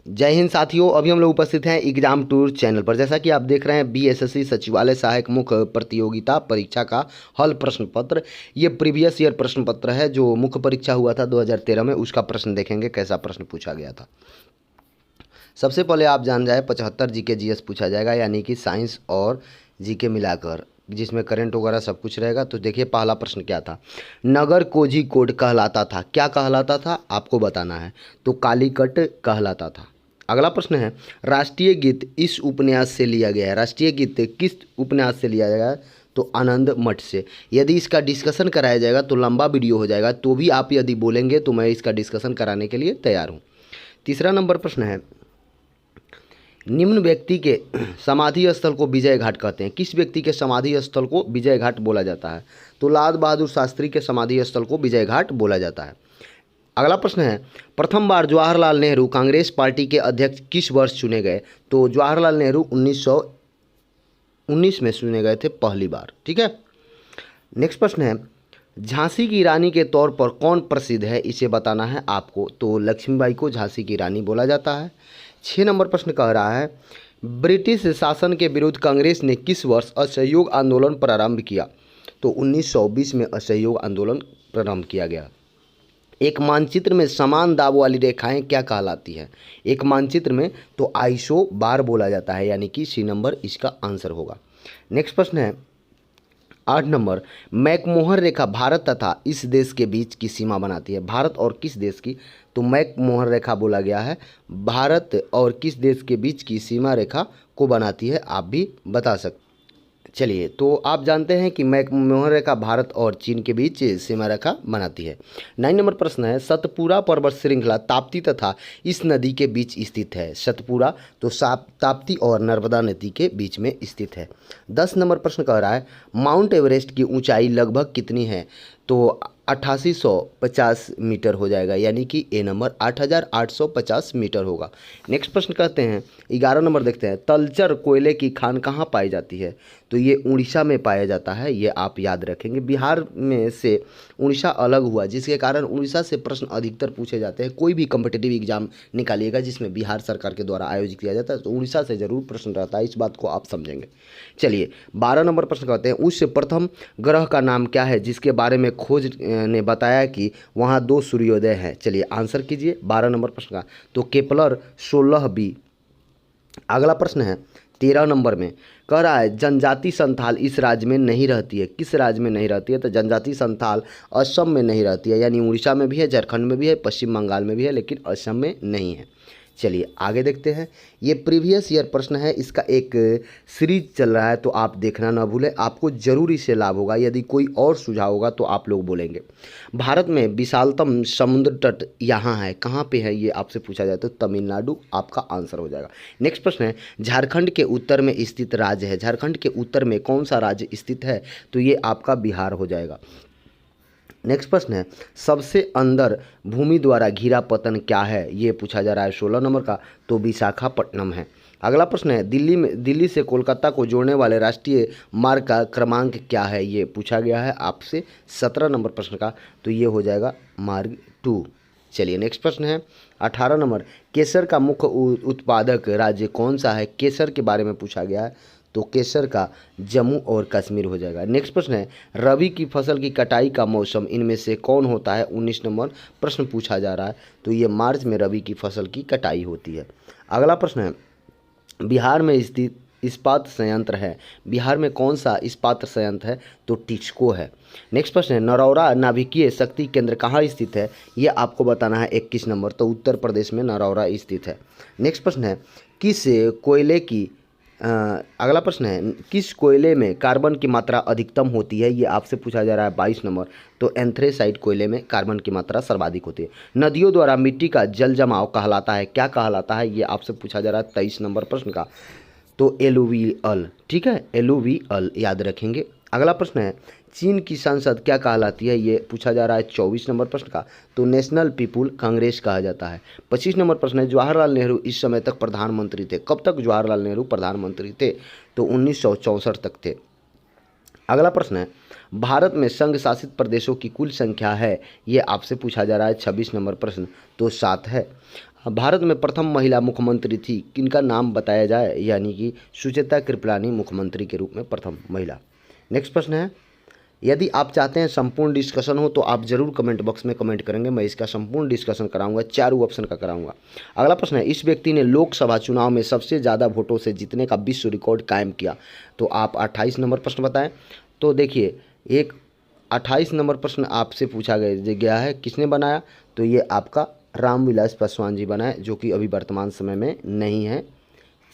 जय हिंद साथियों, अभी हम लोग उपस्थित हैं एग्जाम टूर चैनल पर। जैसा कि आप देख रहे हैं बीएसएससी सचिवालय सहायक मुख्य प्रतियोगिता परीक्षा का हल प्रश्न पत्र। ये प्रीवियस ईयर प्रश्न पत्र है जो मुख्य परीक्षा हुआ था 2013 में, उसका प्रश्न देखेंगे कैसा प्रश्न पूछा गया था। सबसे पहले आप जान जाए 75 जीके जीएस पूछा जाएगा, यानी कि साइंस और जीके मिलाकर, जिसमें करंट वगैरह सब कुछ रहेगा। तो देखिए पहला प्रश्न क्या था। नगर कोझिकोड कहलाता था, क्या कहलाता था आपको बताना है। तो कालीकट कहलाता था। अगला प्रश्न है राष्ट्रीय गीत इस उपन्यास से लिया गया है। राष्ट्रीय गीत किस उपन्यास से लिया गया है। तो आनंद मठ से। यदि इसका डिस्कशन कराया जाएगा तो लंबा वीडियो हो जाएगा, तो भी आप यदि बोलेंगे तो मैं इसका डिस्कशन कराने के लिए तैयार हूँ। तीसरा नंबर प्रश्न है निम्न व्यक्ति के समाधि स्थल को विजय घाट कहते हैं। किस व्यक्ति के समाधि स्थल को विजय घाट बोला जाता है। तो लाल बहादुर शास्त्री के समाधि स्थल को विजय घाट बोला जाता है। अगला प्रश्न है प्रथम बार जवाहरलाल नेहरू कांग्रेस पार्टी के अध्यक्ष किस वर्ष चुने गए। तो जवाहरलाल नेहरू 1919 में चुने गए थे पहली बार। ठीक है। नेक्स्ट प्रश्न है झांसी की रानी के तौर पर कौन प्रसिद्ध है, इसे बताना है आपको। तो लक्ष्मीबाई को झांसी की रानी बोला जाता है। 6 नंबर प्रश्न कह रहा है ब्रिटिश शासन के विरुद्ध कांग्रेस ने किस वर्ष असहयोग आंदोलन प्रारंभ किया। तो 1920 में असहयोग आंदोलन प्रारंभ किया गया। एक मानचित्र में समान दाब वाली रेखाएं क्या कहलाती हैं। एक मानचित्र में तो आइसो बार बोला जाता है, यानी कि सी नंबर इसका आंसर होगा। नेक्स्ट प्रश्न है 8 नंबर मैकमोहन रेखा भारत तथा इस देश के बीच की सीमा बनाती है। भारत और किस देश की। तो मैकमोहन रेखा बोला गया है भारत और किस देश के बीच की सीमा रेखा को बनाती है, आप भी बता सकते। चलिए, तो आप जानते हैं कि मैकमोहन रेखा भारत और चीन के बीच सीमा रेखा बनाती है। 9 नंबर प्रश्न है सतपुरा पर्वत श्रृंखला ताप्ती तथा इस नदी के बीच स्थित है। सतपुरा तो ताप्ती और नर्मदा नदी के बीच में स्थित है। 10 नंबर प्रश्न कह रहा है माउंट एवरेस्ट की ऊंचाई लगभग कितनी है। तो 8850 मीटर हो जाएगा, यानी कि ए नंबर 8850 मीटर होगा। नेक्स्ट प्रश्न कहते हैं 11 नंबर देखते हैं तलचर कोयले की खान कहाँ पाई जाती है। तो ये उड़ीसा में पाया जाता है, ये आप याद रखेंगे। बिहार में से उड़ीसा अलग हुआ, जिसके कारण उड़ीसा से प्रश्न अधिकतर पूछे जाते हैं। कोई भी कम्पिटिटिव एग्जाम निकालिएगा जिसमें बिहार सरकार के द्वारा आयोजित किया जाता है तो उड़ीसा से जरूर प्रश्न रहता है, इस बात को आप समझेंगे। चलिए 12 नंबर प्रश्न कहते हैं उस प्रथम ग्रह का नाम क्या है जिसके बारे में खोज ने बताया कि वहाँ 2 सूर्योदय हैं। चलिए आंसर कीजिए 12 नंबर प्रश्न का। तो केपलर 16b। अगला प्रश्न है 13 नंबर में कह रहा है जनजाति संथाल इस राज्य में नहीं रहती है। किस राज्य में नहीं रहती है। तो जनजाति संथाल असम में नहीं रहती है, यानी उड़ीसा में भी है, झारखंड में भी है, पश्चिम बंगाल में भी है, लेकिन असम में नहीं है। चलिए आगे देखते हैं। ये प्रीवियस ईयर प्रश्न है, इसका एक सीरीज चल रहा है, तो आप देखना ना भूलें, आपको जरूर इससे लाभ होगा। यदि कोई और सुझाव होगा तो आप लोग बोलेंगे। भारत में विशालतम समुद्र तट यहाँ है, कहाँ पे है ये आपसे पूछा जाए तो तमिलनाडु आपका आंसर हो जाएगा। नेक्स्ट प्रश्न है झारखंड के उत्तर में स्थित राज्य है। झारखंड के उत्तर में कौन सा राज्य स्थित है। तो ये आपका बिहार हो जाएगा। नेक्स्ट प्रश्न है सबसे अंदर भूमि द्वारा घिरा पतन क्या है, ये पूछा जा रहा है 16 नंबर का। तो विशाखापट्टनम है। अगला प्रश्न है दिल्ली से कोलकाता को जोड़ने वाले राष्ट्रीय मार्ग का क्रमांक क्या है, ये पूछा गया है आपसे 17 नंबर प्रश्न का। तो ये हो जाएगा मार्ग 2। चलिए नेक्स्ट प्रश्न है 18 नंबर केसर का मुख्य उत्पादक राज्य कौन सा है। केसर के बारे में पूछा गया है, तो केसर का जम्मू और कश्मीर हो जाएगा। नेक्स्ट प्रश्न है रबी की फसल की कटाई का मौसम इनमें से कौन होता है। 19 नंबर प्रश्न पूछा जा रहा है, तो ये मार्च में रबी की फसल की कटाई होती है। अगला प्रश्न है बिहार में स्थित इस्पात संयंत्र है। बिहार में कौन सा इस्पात संयंत्र है। तो टिस्को है। नेक्स्ट प्रश्न है नरौरा नाभिकीय शक्ति केंद्र कहाँ स्थित है, ये आपको बताना है 21 नंबर। तो उत्तर प्रदेश में नरौरा स्थित है। नेक्स्ट प्रश्न है किस कोयले की अगला प्रश्न है किस कोयले में कार्बन की मात्रा अधिकतम होती है, ये आपसे पूछा जा रहा है 22 नंबर। तो एंथ्रेसाइट कोयले में कार्बन की मात्रा सर्वाधिक होती है। नदियों द्वारा मिट्टी का जल जमाव कहलाता है, क्या कहलाता है, ये आपसे पूछा जा रहा है 23 नंबर प्रश्न का। तो एलुवियल। ठीक है, एलुवियल याद रखेंगे। अगला प्रश्न है चीन की संसद क्या कहलाती है, ये पूछा जा रहा है 24 नंबर प्रश्न का। तो नेशनल पीपुल कांग्रेस कहा जाता है। 25 नंबर प्रश्न है जवाहरलाल नेहरू इस समय तक प्रधानमंत्री थे। कब तक जवाहरलाल नेहरू प्रधानमंत्री थे। तो 1964 तक थे। अगला प्रश्न है भारत में संघ शासित प्रदेशों की कुल संख्या है, ये आपसे पूछा जा रहा है 26 नंबर प्रश्न। तो 7 है। भारत में प्रथम महिला मुख्यमंत्री थी, किनका नाम बताया जाए, यानी कि सुचेता कृपलानी मुख्यमंत्री के रूप में प्रथम महिला। नेक्स्ट प्रश्न है, यदि आप चाहते हैं संपूर्ण डिस्कशन हो तो आप जरूर कमेंट बॉक्स में कमेंट करेंगे, मैं इसका संपूर्ण डिस्कशन कराऊंगा, चारों ऑप्शन का कराऊंगा। अगला प्रश्न है, इस व्यक्ति ने लोकसभा चुनाव में सबसे ज़्यादा वोटों से जीतने का विश्व रिकॉर्ड कायम किया, तो आप 28 नंबर प्रश्न बताएं। तो देखिए, एक 28 नंबर प्रश्न आपसे पूछा गया है, किसने बनाया, तो ये आपका रामविलास पासवान जी बनाए, जो कि अभी वर्तमान समय में नहीं है।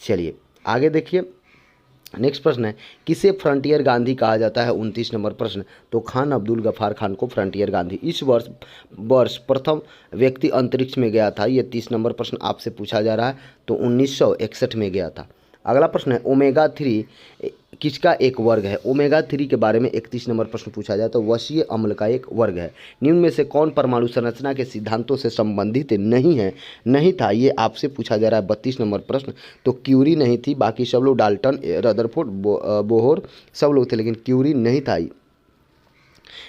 चलिए आगे देखिए, नेक्स्ट प्रश्न है, किसे फ्रंटियर गांधी कहा जाता है, 29 नंबर प्रश्न, तो खान अब्दुल गफ्फार खान को फ्रंटियर गांधी। इस वर्ष प्रथम व्यक्ति अंतरिक्ष में गया था, ये 30 नंबर प्रश्न आपसे पूछा जा रहा है, तो 1961 में गया था। अगला प्रश्न है, ओमेगा 3 किसका एक वर्ग है, ओमेगा 3 के बारे में 31 नंबर प्रश्न पूछा जाए तो वसीय अम्ल का एक वर्ग है। निम्न में से कौन परमाणु संरचना के सिद्धांतों से संबंधित नहीं था, ये आपसे पूछा जा रहा है 32 नंबर प्रश्न, तो क्यूरी नहीं थी, बाकी सब लोग डाल्टन, रदरफोर्ड, बोहर सब लोग थे, लेकिन क्यूरी नहीं था।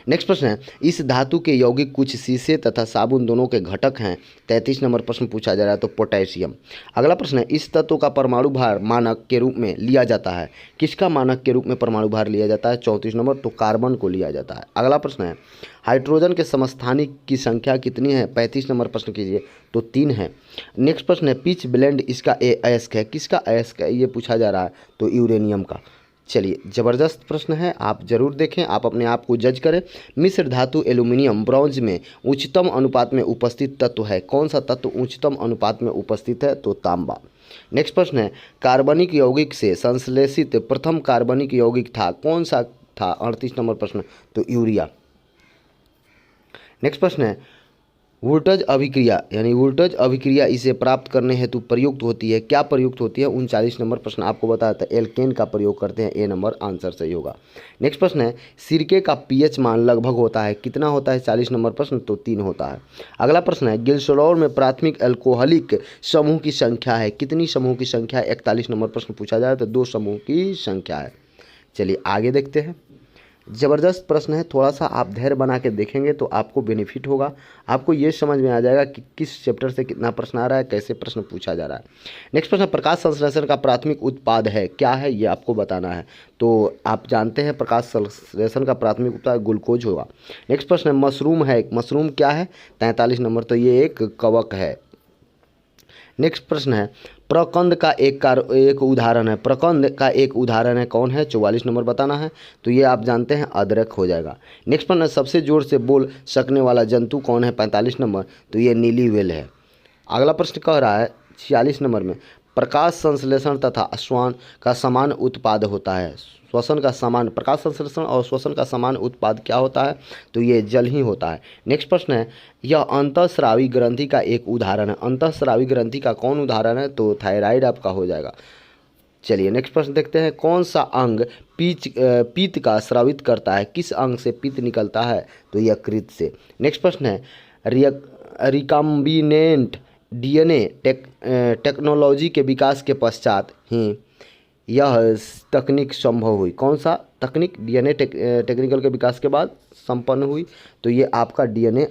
नेक्स्ट प्रश्न है, इस धातु के यौगिक कुछ शीशे तथा साबुन दोनों के घटक हैं, 33 नंबर प्रश्न पूछा जा रहा है, तो पोटेशियम। अगला प्रश्न है, इस तत्व का परमाणु भार मानक के रूप में लिया जाता है, किसका मानक के रूप में परमाणु भार लिया जाता है, 34 नंबर, तो कार्बन को लिया जाता है। अगला प्रश्न है, हाइड्रोजन के समस्थानिक की संख्या कितनी है, 35 नंबर प्रश्न कीजिए, तो 3 है। नेक्स्ट प्रश्न है, पिच ब्लेंड इसका अयस्क है, किसका अयस्क है, ये पूछा जा रहा है, तो यूरेनियम का। चलिए ज़बरदस्त प्रश्न है, आप जरूर देखें, आप अपने आप को जज करें। मिश्र धातु एल्यूमिनियम ब्रॉन्ज में उच्चतम अनुपात में उपस्थित तत्व है, कौन सा तत्व उच्चतम अनुपात में उपस्थित है, तो तांबा। नेक्स्ट प्रश्न है, कार्बनिक यौगिक से संश्लेषित प्रथम कार्बनिक यौगिक था, कौन सा था, 38 नंबर प्रश्न, तो यूरिया। नेक्स्ट प्रश्न है, वोल्टेज अभिक्रिया यानी वोल्टेज अभिक्रिया इसे प्राप्त करने हेतु प्रयुक्त होती है, क्या प्रयुक्त होती है, 39 नंबर प्रश्न आपको बताया था, एल्केन का प्रयोग करते हैं, ए नंबर आंसर सही होगा। नेक्स्ट प्रश्न है, सिरके का पीएच मान लगभग होता है, कितना होता है, 40 नंबर प्रश्न, तो 3 होता है। अगला प्रश्न है, गिलसरौर में प्राथमिक अल्कोहलिक समूह की संख्या है, कितनी समूह की संख्या है, 41 नंबर प्रश्न पूछा जाए तो 2 समूह की संख्या है। चलिए आगे देखते हैं, ज़बरदस्त प्रश्न है, थोड़ा सा आप धैर्य बना के देखेंगे तो आपको बेनिफिट होगा, आपको ये समझ में आ जाएगा कि किस चैप्टर से कितना प्रश्न आ रहा है, कैसे प्रश्न पूछा जा रहा है। नेक्स्ट प्रश्न, प्रकाश संश्लेषण का प्राथमिक उत्पाद है, क्या है, ये आपको बताना है, तो आप जानते हैं प्रकाश संश्लेषण का प्राथमिक उत्पाद ग्लूकोज होगा। नेक्स्ट प्रश्न है, मशरूम है, मशरूम क्या है, 43 नंबर, तो ये एक कवक है। नेक्स्ट प्रश्न है, प्रकंद का एक उदाहरण है, प्रकंद का एक उदाहरण है, कौन है, 44 नंबर बताना है, तो ये आप जानते हैं अदरक हो जाएगा। नेक्स्ट प्रश्न है, सबसे जोर से बोल सकने वाला जंतु कौन है, 45 नंबर, तो ये नीली व्हेल है। अगला प्रश्न कह रहा है 46 नंबर में, प्रकाश संश्लेषण तथा श्वसन का समान उत्पाद होता है, श्वसन का समान, प्रकाश संश्लेषण और श्वसन का समान उत्पाद क्या होता है, तो ये जल ही होता है। नेक्स्ट प्रश्न है, यह अंतःस्रावी ग्रंथि का एक उदाहरण है, अंतःस्रावी ग्रंथि का कौन उदाहरण है, तो थायराइड आपका हो जाएगा। चलिए नेक्स्ट प्रश्न देखते हैं, कौन सा अंग पित्त का स्रावित करता है, किस अंग से पित्त निकलता है, तो यकृत से। नेक्स्ट प्रश्न है, रिकम्बिनेंट डीएनए टेक्नोलॉजी के विकास के पश्चात ही यह तकनीक संभव हुई, कौन सा तकनीक, डीएनए टेक्निकल के विकास के बाद संपन्न हुई, तो ये आपका डीएनए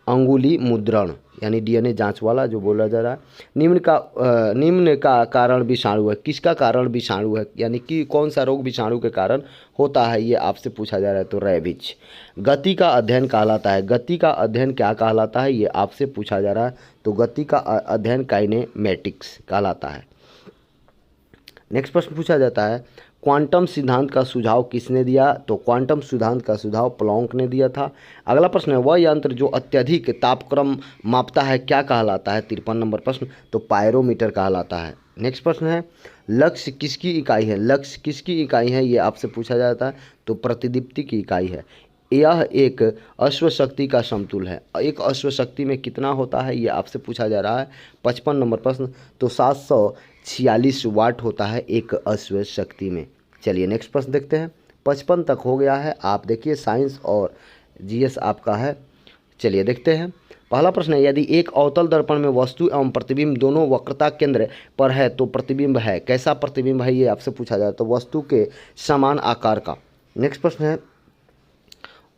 अंगुली मुद्रण यानी डीएनए जांच वाला जो बोला जा रहा है। निम्न का कारण विषाणु है, किसका कारण विषाणु है, यानी कि कौन सा रोग विषाणु के कारण होता है, ये आपसे पूछा जा रहा है, तो रैबिज। गति का अध्ययन कहलाता है, गति का अध्ययन क्या कहलाता है, ये आपसे पूछा जा रहा है, तो गति का अध्ययन काइनेमेटिक्स कहलाता है। नेक्स्ट प्रश्न पूछा जाता है, क्वांटम सिद्धांत का सुझाव किसने दिया, तो क्वांटम सिद्धांत का सुझाव प्लॉन्क ने दिया था। अगला प्रश्न है, वह यंत्र जो अत्यधिक तापक्रम मापता है क्या कहलाता है, 53 नंबर प्रश्न, तो पायरोमीटर कहलाता है। नेक्स्ट प्रश्न है, लक्ष्य किसकी इकाई है, लक्ष्य किसकी इकाई है, ये आपसे पूछा जाता है, तो प्रतिदीप्ति की इकाई है। यह एक अश्वशक्ति का समतुल है, एक अश्वशक्ति में कितना होता है, ये आपसे पूछा जा रहा है, 55 नंबर प्रश्न, तो 746 वाट होता है एक अश्वशक्ति में। चलिए नेक्स्ट प्रश्न देखते हैं, 55 तक हो गया है, आप देखिए साइंस और जीएस आपका है। चलिए देखते हैं, पहला प्रश्न है, यदि एक अवतल दर्पण में वस्तु एवं प्रतिबिंब दोनों वक्रता केंद्र पर है तो प्रतिबिंब है, कैसा प्रतिबिंब है, ये आपसे पूछा जाता है, तो वस्तु के समान आकार का। नेक्स्ट प्रश्न है,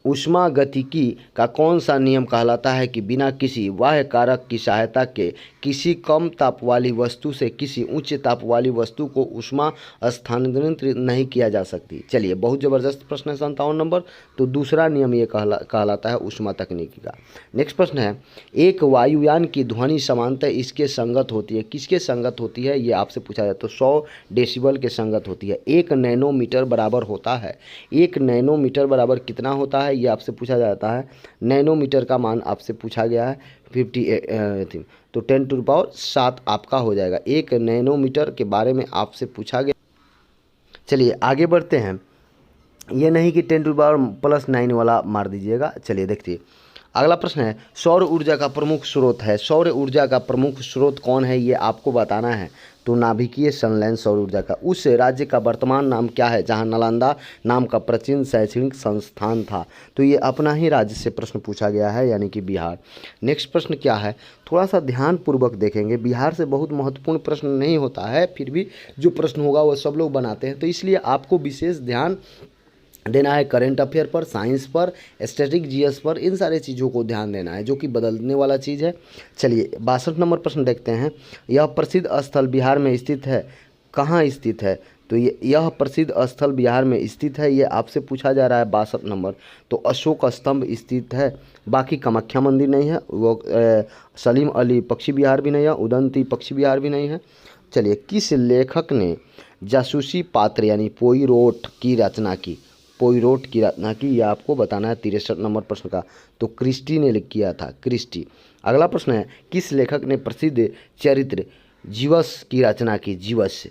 ऊष्मागतिकी का कौन सा नियम कहलाता है कि बिना किसी बाह्य कारक की सहायता के किसी कम ताप वाली वस्तु से किसी उच्च ताप वाली वस्तु को ऊष्मा स्थानांतरित नहीं किया जा सकती। चलिए, बहुत ज़बरदस्त प्रश्न है 57 नंबर। तो दूसरा नियम ये कहलाता है ऊष्मा तकनीकी का। नेक्स्ट प्रश्न है, एक वायुयान की ध्वनि समानता इसके संगत होती है। किसके संगत होती है ये आपसे पूछा जाए तो 100 डेसिबल के संगत होती है। 1 नैनोमीटर बराबर होता है। 1 नैनोमीटर बराबर कितना होता है ये आपसे पूछा जाता है। नैनोमीटर का मान आपसे पूछा गया है 58, तो 10⁻7 आपका हो जाएगा। 1 नैनोमीटर के बारे में आपसे पूछा गया। चलिए आगे बढ़ते हैं। ये नहीं कि 10⁻+9 वाला मार दीजिएगा। चलिए देखिए, अगला प्रश्न है, सौर ऊर्जा का प्रमुख स्रोत है। सौर ऊर्जा का प्रमुख स्रोत कौन है ये आपको बताना है। तो नाभिकीय संलयन सौर ऊर्जा का। उस राज्य का वर्तमान नाम क्या है जहां नालंदा नाम का प्राचीन शैक्षणिक संस्थान था। तो ये अपना ही राज्य से प्रश्न पूछा गया है, यानी कि बिहार। नेक्स्ट प्रश्न क्या है, थोड़ा सा ध्यानपूर्वक देखेंगे। बिहार से बहुत महत्वपूर्ण प्रश्न नहीं होता है, फिर भी जो प्रश्न होगा वो सब लोग बनाते हैं, तो इसलिए आपको विशेष ध्यान देना है। करंट अफेयर पर, साइंस पर, स्टैटिक जीएस पर, इन सारे चीज़ों को ध्यान देना है जो कि बदलने वाला चीज़ है। चलिए 62 नंबर प्रश्न देखते हैं। यह प्रसिद्ध स्थल बिहार में स्थित है, कहाँ स्थित है। तो यह प्रसिद्ध स्थल बिहार में स्थित है, ये आपसे पूछा जा रहा है 62 नंबर। तो अशोक स्तंभ स्थित है, बाकी कामाख्या मंदिर नहीं है, वो सलीम अली पक्षी विहार भी नहीं है, उदंती पक्षी विहार भी नहीं है। चलिए, किस लेखक ने जासूसी पात्र यानी पोइरोट की रचना की। पोइरोट की रचना की, यह आपको बताना है 63 नंबर प्रश्न का। तो क्रिस्टी ने किया था, क्रिस्टी। अगला प्रश्न है, किस लेखक ने प्रसिद्ध चरित्र जीवस की रचना की। जीवस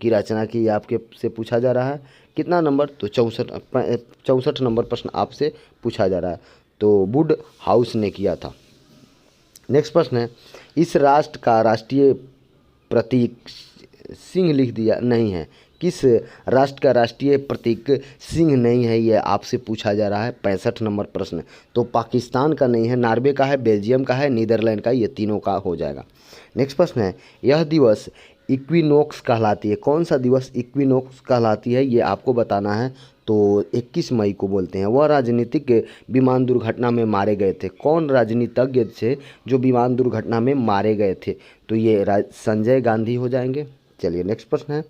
की रचना की, यह आपके से पूछा जा रहा है। कितना नंबर, तो 64 नंबर प्रश्न आपसे पूछा जा रहा है। तो वुड हाउस ने किया था। नेक्स्ट प्रश्न है, इस राष्ट्र का राष्ट्रीय प्रतीक सिंह लिख दिया नहीं है। किस राष्ट्र का राष्ट्रीय प्रतीक सिंह नहीं है, यह आपसे पूछा जा रहा है। 65 नंबर प्रश्न। तो पाकिस्तान का नहीं है, नॉर्वे का है, बेल्जियम का है, नीदरलैंड का, ये तीनों का हो जाएगा। नेक्स्ट प्रश्न है, यह दिवस इक्विनोक्स कहलाती है। कौन सा दिवस इक्विनोक्स कहलाती है, ये आपको बताना है। तो 21 मई को बोलते हैं। वह राजनीतिक विमान दुर्घटना में मारे गए थे। कौन राजनीतिज्ञ थे जो विमान दुर्घटना में मारे गए थे। तो ये संजय गांधी हो जाएंगे। चलिए नेक्स्ट प्रश्न है,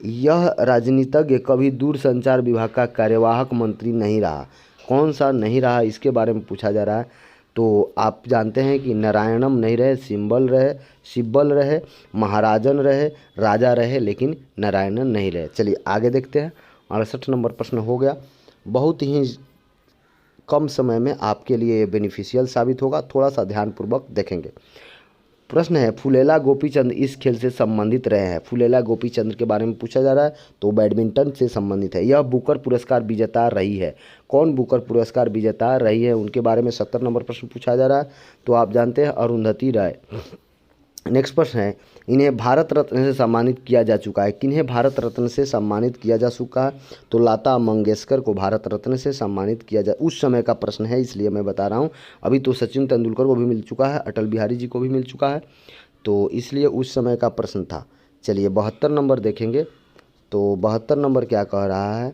यह राजनीतिज्ञ कभी दूरसंचार विभाग का कार्यवाहक मंत्री नहीं रहा। कौन सा नहीं रहा, इसके बारे में पूछा जा रहा है। तो आप जानते हैं कि नारायणम नहीं रहे, सिब्बल रहे, महाराजन रहे, राजा रहे, लेकिन नारायणन नहीं रहे। चलिए आगे देखते हैं। 68 नंबर प्रश्न हो गया। बहुत ही कम समय में आपके लिए ये बेनिफिशियल साबित होगा, थोड़ा सा ध्यानपूर्वक देखेंगे। प्रश्न है, फुलेला गोपीचंद इस खेल से संबंधित रहे हैं। फुलेला गोपीचंद के बारे में पूछा जा रहा है, तो बैडमिंटन से संबंधित है। यह बुकर पुरस्कार विजेता रही है। कौन बुकर पुरस्कार विजेता रही है, उनके बारे में 70 नंबर प्रश्न पूछा जा रहा है। तो आप जानते हैं अरुंधति राय। नेक्स्ट प्रश्न है, इन्हें भारत रत्न से सम्मानित किया जा चुका है। किन्हें भारत रत्न से सम्मानित किया जा चुका है। तो लता मंगेशकर को भारत रत्न से सम्मानित किया जा, उस समय का प्रश्न है इसलिए मैं बता रहा हूँ। अभी तो सचिन तेंदुलकर को भी मिल चुका है, अटल बिहारी जी को भी मिल चुका है, तो इसलिए उस समय का प्रश्न था। चलिए 72 नंबर देखेंगे। तो 72 नंबर क्या कह रहा है,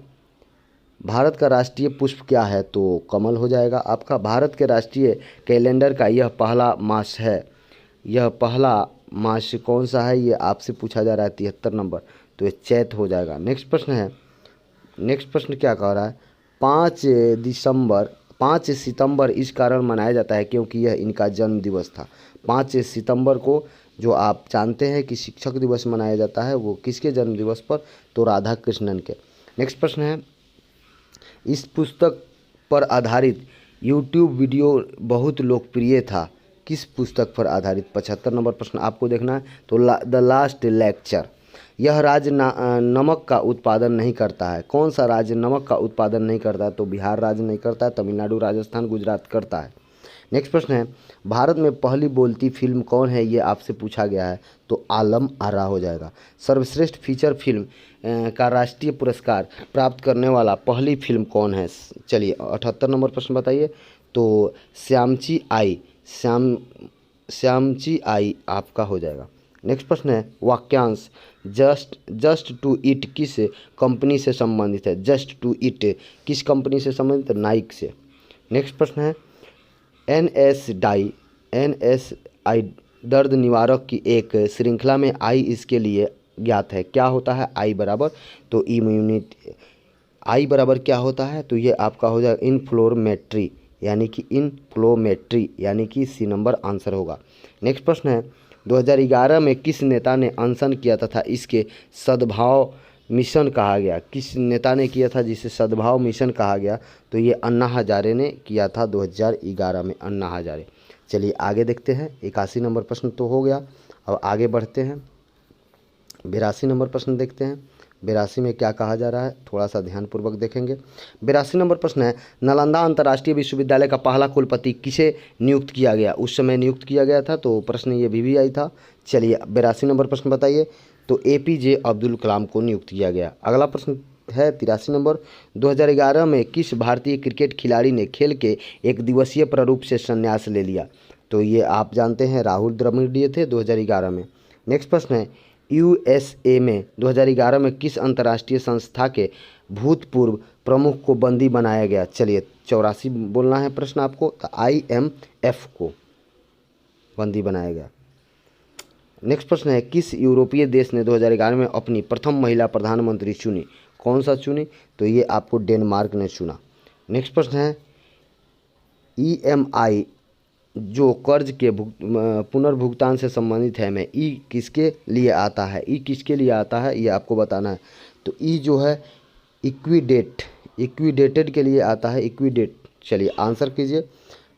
भारत का राष्ट्रीय पुष्प क्या है। तो कमल हो जाएगा आपका। भारत के राष्ट्रीय कैलेंडर का यह पहला मास है। यह पहला मास कौन सा है, ये आपसे पूछा जा रहा है 73 नंबर। तो ये चैत हो जाएगा। नेक्स्ट प्रश्न है, नेक्स्ट प्रश्न क्या कह रहा है, 5 सितंबर इस कारण मनाया जाता है क्योंकि यह इनका जन्म दिवस था। 5 सितंबर को जो आप जानते हैं कि शिक्षक दिवस मनाया जाता है, वो किसके जन्म दिवस पर, तो राधा कृष्णन के। नेक्स्ट प्रश्न है, इस पुस्तक पर आधारित यूट्यूब वीडियो बहुत लोकप्रिय था। किस पुस्तक पर आधारित, 75 नंबर प्रश्न आपको देखना है। तो द लास्ट लेक्चर। यह राज्य नमक का उत्पादन नहीं करता है। कौन सा राज्य नमक का उत्पादन नहीं करता है, तो बिहार राज्य नहीं करता है, तमिलनाडु, राजस्थान, गुजरात करता है। नेक्स्ट प्रश्न है, भारत में पहली बोलती फिल्म कौन है, ये आपसे पूछा गया है। तो आलम आरा हो जाएगा। सर्वश्रेष्ठ फीचर फिल्म का राष्ट्रीय पुरस्कार प्राप्त करने वाला पहली फिल्म कौन है। चलिए 78 नंबर प्रश्न बताइए। तो श्यामची आई आपका हो जाएगा। नेक्स्ट प्रश्न है वाक्यांश जस्ट टू ईट किस कंपनी से संबंधित है? जस्ट टू ईट किस कंपनी से संबंधित? नाइक से। नेक्स्ट प्रश्न है NSAID दर्द निवारक की एक श्रृंखला में आई इसके लिए ज्ञात है, क्या होता है? आई बराबर तो इम्यूनिटी, आई बराबर क्या होता है? तो ये आपका हो जाएगा इन्फ्लोमेट्री, यानी कि सी नंबर आंसर होगा। नेक्स्ट प्रश्न है 2011 में किस नेता ने अनशन किया तथा इसके सद्भाव मिशन कहा गया? किस नेता ने किया था जिसे सद्भाव मिशन कहा गया? तो ये अन्ना हजारे ने किया था 2011 में, अन्ना हजारे। चलिए आगे देखते हैं। 81 नंबर प्रश्न तो हो गया, अब आगे बढ़ते हैं। 82 नंबर प्रश्न देखते हैं। 82 में क्या कहा जा रहा है, थोड़ा सा ध्यानपूर्वक देखेंगे। 82 नंबर प्रश्न है नालंदा अंतर्राष्ट्रीय विश्वविद्यालय का पहला कुलपति किसे नियुक्त किया गया? उस समय नियुक्त किया गया था, तो प्रश्न ये भी आई था। चलिए 82 नंबर प्रश्न बताइए। तो APJ अब्दुल कलाम को नियुक्त किया गया। अगला प्रश्न है 83 नंबर 2011 में किस भारतीय क्रिकेट खिलाड़ी ने खेल के एक दिवसीय प्रारूप से संन्यास ले लिया? तो ये आप जानते हैं राहुल द्रविड़ थे 2011 में। नेक्स्ट प्रश्न है USA में 2011 में किस अंतर्राष्ट्रीय संस्था के भूतपूर्व प्रमुख को बंदी बनाया गया? चलिए 84 बोलना है प्रश्न आपको, तो IMF को बंदी बनाया गया। नेक्स्ट प्रश्न है किस यूरोपीय देश ने 2011 में अपनी प्रथम महिला प्रधानमंत्री चुनी? कौन सा चुनी? तो ये आपको डेनमार्क ने चुना। नेक्स्ट प्रश्न है EMI जो कर्ज के पुनर्भुगतान से संबंधित है में ई किसके लिए आता है? ई किसके लिए आता है ये आपको बताना है। तो ई जो है इक्विडेटेड के लिए आता है, इक्विडेट। चलिए आंसर कीजिए।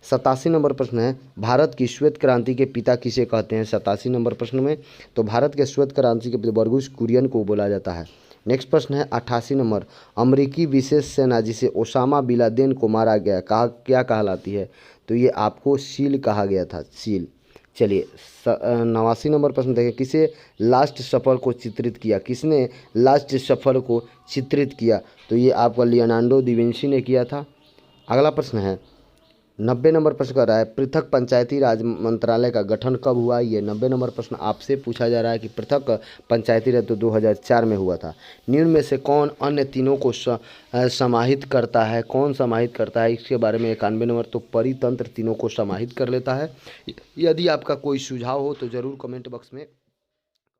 87 नंबर प्रश्न है भारत की श्वेत क्रांति के पिता किसे कहते हैं? 87 नंबर प्रश्न में तो भारत के श्वेत क्रांति के पिता बर्गुस कुरियन को बोला जाता है। नेक्स्ट प्रश्न है 88 नंबर अमेरिकी विशेष सेना जिसे ओसामा बिन लादेन को मारा गया क्या कहलाती है? तो ये आपको सील कहा गया था, सील। चलिए 89 नंबर प्रश्न देखें किसे लास्ट सफ़र को चित्रित किया? किसने लास्ट सफ़र को चित्रित किया? तो ये आपका लियोनार्डो दा विंची ने किया था। अगला प्रश्न है 90 नंबर प्रश्न कर रहा है पृथक पंचायती राज मंत्रालय का गठन कब हुआ? ये 90 नंबर प्रश्न आपसे पूछा जा रहा है कि पृथक पंचायती राज तो 2004 में हुआ था। निम्न में से कौन अन्य तीनों को समाहित करता है? कौन समाहित करता है इसके बारे में 91 नंबर तो परितंत्र तीनों को समाहित कर लेता है। यदि आपका कोई सुझाव हो तो ज़रूर कमेंट बॉक्स में